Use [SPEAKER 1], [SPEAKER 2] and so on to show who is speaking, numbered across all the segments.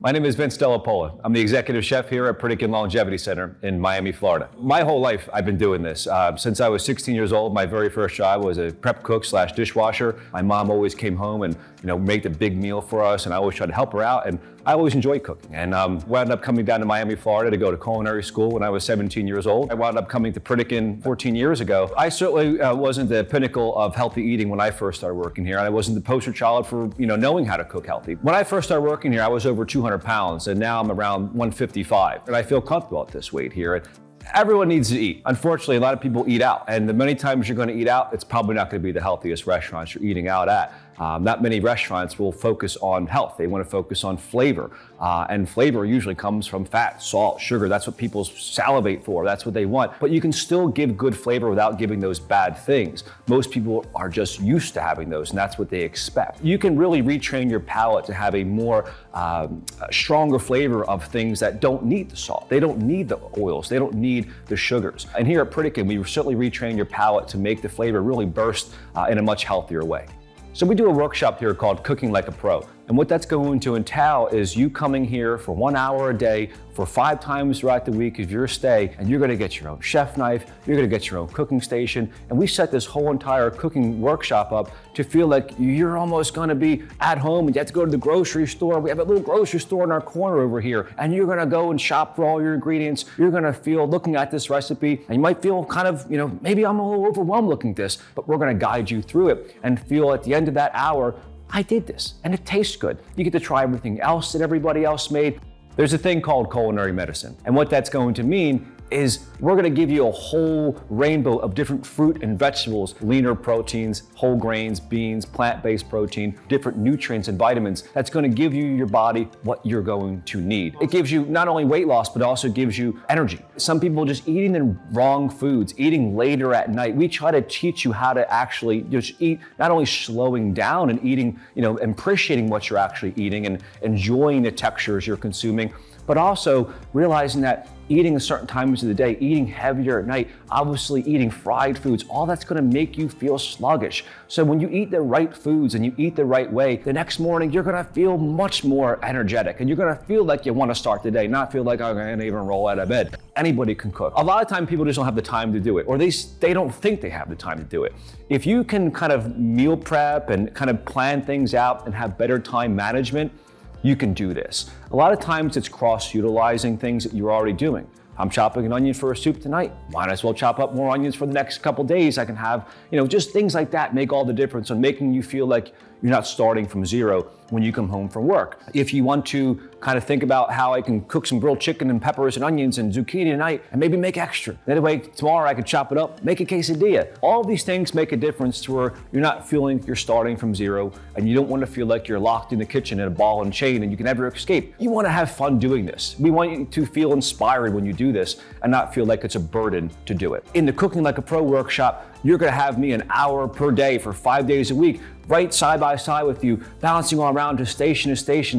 [SPEAKER 1] My name is Vince Delapola. I'm the executive chef here at Pritikin Longevity Center in Miami, Florida. My whole life, I've been doing this. Since I was 16 years old, my very first job was a prep cook / dishwasher. My mom always came home and made a big meal for us, and I always tried to help her out. And I always enjoyed cooking. And wound up coming down to Miami, Florida to go to culinary school when I was 17 years old. I wound up coming to Pritikin 14 years ago. I certainly wasn't the pinnacle of healthy eating when I first started working here. And I wasn't the poster child for knowing how to cook healthy. When I first started working here, I was over 200 pounds, and now I'm around 155. And I feel comfortable at this weight here. Everyone needs to eat. Unfortunately, a lot of people eat out, and the many times you're going to eat out, it's probably not going to be the healthiest restaurants you're eating out at. Not many restaurants will focus on health. They want to focus on flavor, and flavor usually comes from fat, salt, sugar. That's what people salivate for. That's what they want. But you can still give good flavor without giving those bad things. Most people are just used to having those, and that's what they expect. You can really retrain your palate to have a more stronger flavor of things that don't need the salt. They don't need the oils. They don't need the sugars. And here at Pritikin, we certainly retrain your palate to make the flavor really burst in a much healthier way. So we do a workshop here called Cooking Like a Pro. And what that's going to entail is you coming here for 1 hour a day for 5 times throughout the week of your stay, and you're gonna get your own chef knife, you're gonna get your own cooking station, and we set this whole entire cooking workshop up to feel like you're almost gonna be at home and you have to go to the grocery store. We have a little grocery store in our corner over here, and you're gonna go and shop for all your ingredients. You're gonna feel looking at this recipe, and you might feel kind of, maybe I'm a little overwhelmed looking at this, but we're gonna guide you through it and feel at the end of that hour, I did this, and it tastes good. You get to try everything else that everybody else made. There's a thing called culinary medicine, and what that's going to mean is we're gonna give you a whole rainbow of different fruit and vegetables, leaner proteins, whole grains, beans, plant-based protein, different nutrients and vitamins that's gonna give you, your body, what you're going to need. It gives you not only weight loss, but also gives you energy. Some people just eating the wrong foods, eating later at night. We try to teach you how to actually just eat, not only slowing down and eating, appreciating what you're actually eating and enjoying the textures you're consuming, but also realizing that eating at certain times of the day, eating heavier at night, obviously eating fried foods, all that's gonna make you feel sluggish. So when you eat the right foods and you eat the right way, the next morning you're gonna feel much more energetic, and you're gonna feel like you wanna start the day, not feel like I'm gonna even roll out of bed. Anybody can cook. A lot of time people just don't have the time to do it, or they don't think they have the time to do it. If you can kind of meal prep and kind of plan things out and have better time management, you can do this. A lot of times it's cross-utilizing things that you're already doing. I'm chopping an onion for a soup tonight. Might as well chop up more onions for the next couple days. I can have, just things like that make all the difference on making you feel like you're not starting from zero when you come home from work. If you want to kind of think about how I can cook some grilled chicken and peppers and onions and zucchini tonight and maybe make extra. That way tomorrow I can chop it up, make a quesadilla. All these things make a difference to where you're not feeling you're starting from zero, and you don't want to feel like you're locked in the kitchen in a ball and chain and you can never escape. You want to have fun doing this. We want you to feel inspired when you do this and not feel like it's a burden to do it. In the Cooking Like a Pro workshop, you're gonna have me an hour per day for 5 days a week, right side by side with you, bouncing all around to station,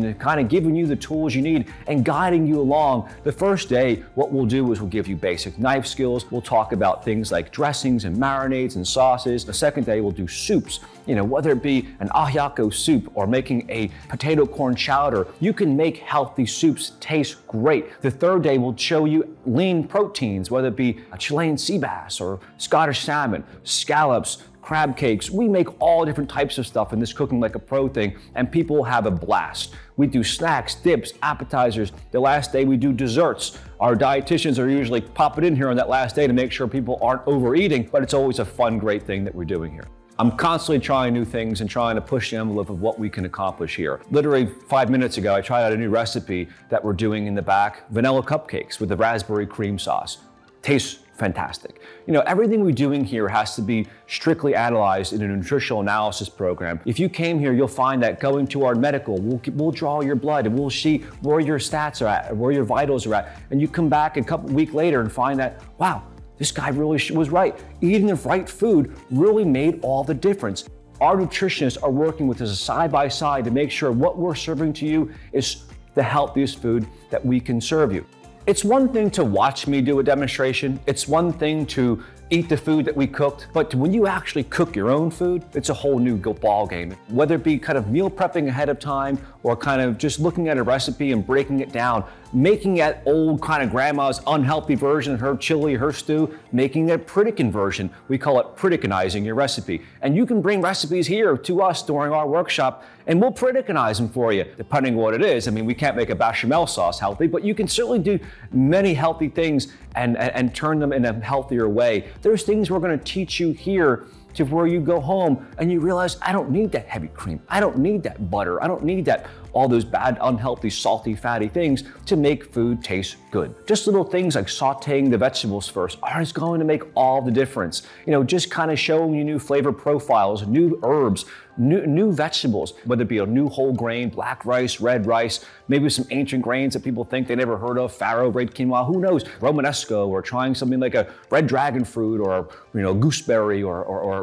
[SPEAKER 1] and kind of giving you the tools you need and guiding you along. The first day, what we'll do is we'll give you basic knife skills. We'll talk about things like dressings and marinades and sauces. The second day, we'll do soups. Whether it be an ajiaco soup or making a potato corn chowder, you can make healthy soups taste great. The third day, we'll show you lean proteins, whether it be a Chilean sea bass or Scottish salmon, scallops, crab cakes. We make all different types of stuff in this Cooking Like a Pro thing, and people have a blast. We do snacks, dips, appetizers. The last day we do desserts. Our dietitians are usually popping in here on that last day to make sure people aren't overeating, but it's always a fun, great thing that we're doing here. I'm constantly trying new things and trying to push the envelope of what we can accomplish here. Literally 5 minutes ago, I tried out a new recipe that we're doing in the back, vanilla cupcakes with the raspberry cream sauce. Tastes fantastic. Everything we're doing here has to be strictly analyzed in a nutritional analysis program. If you came here, you'll find that going to our medical, we'll draw your blood and we'll see where your stats are at, where your vitals are at. And you come back a couple weeks later and find that, wow, this guy really was right. Eating the right food really made all the difference. Our nutritionists are working with us side by side to make sure what we're serving to you is the healthiest food that we can serve you. It's one thing to watch me do a demonstration. It's one thing to eat the food that we cooked, but when you actually cook your own food, it's a whole new ball game. Whether it be kind of meal prepping ahead of time or kind of just looking at a recipe and breaking it down, making that old kind of grandma's unhealthy version, her chili, her stew, making that Pritikin version. We call it Pritikinizing your recipe. And you can bring recipes here to us during our workshop and we'll Pritikinize them for you, depending on what it is. I mean, we can't make a bechamel sauce healthy, but you can certainly do many healthy things and turn them in a healthier way. There's things we're gonna teach you here to where you go home and you realize, I don't need that heavy cream. I don't need that butter. I don't need that, all those bad, unhealthy, salty, fatty things to make food taste good. Just little things like sauteing the vegetables first are going to make all the difference. You know, just kind of showing you new flavor profiles, new herbs, new vegetables, whether it be a new whole grain, black rice, red rice, maybe some ancient grains that people think they never heard of, farro, red quinoa, who knows, Romanesco, or trying something like a red dragon fruit or gooseberry or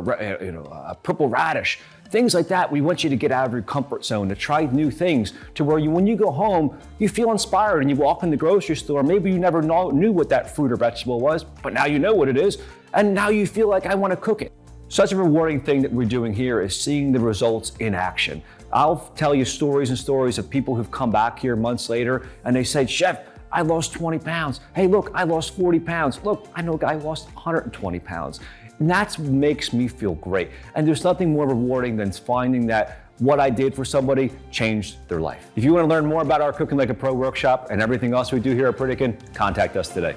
[SPEAKER 1] a purple radish. Things like that, we want you to get out of your comfort zone, to try new things, to where when you go home, you feel inspired and you walk in the grocery store, maybe you never knew what that fruit or vegetable was, but now you know what it is, and now you feel like I want to cook it. Such a rewarding thing that we're doing here is seeing the results in action. I'll tell you stories and stories of people who've come back here months later and they said, Chef, I lost 20 pounds. Hey, look, I lost 40 pounds. Look, I know a guy lost 120 pounds. And that makes me feel great. And there's nothing more rewarding than finding that what I did for somebody changed their life. If you want to learn more about our Cooking Like a Pro workshop and everything else we do here at Pritikin, contact us today.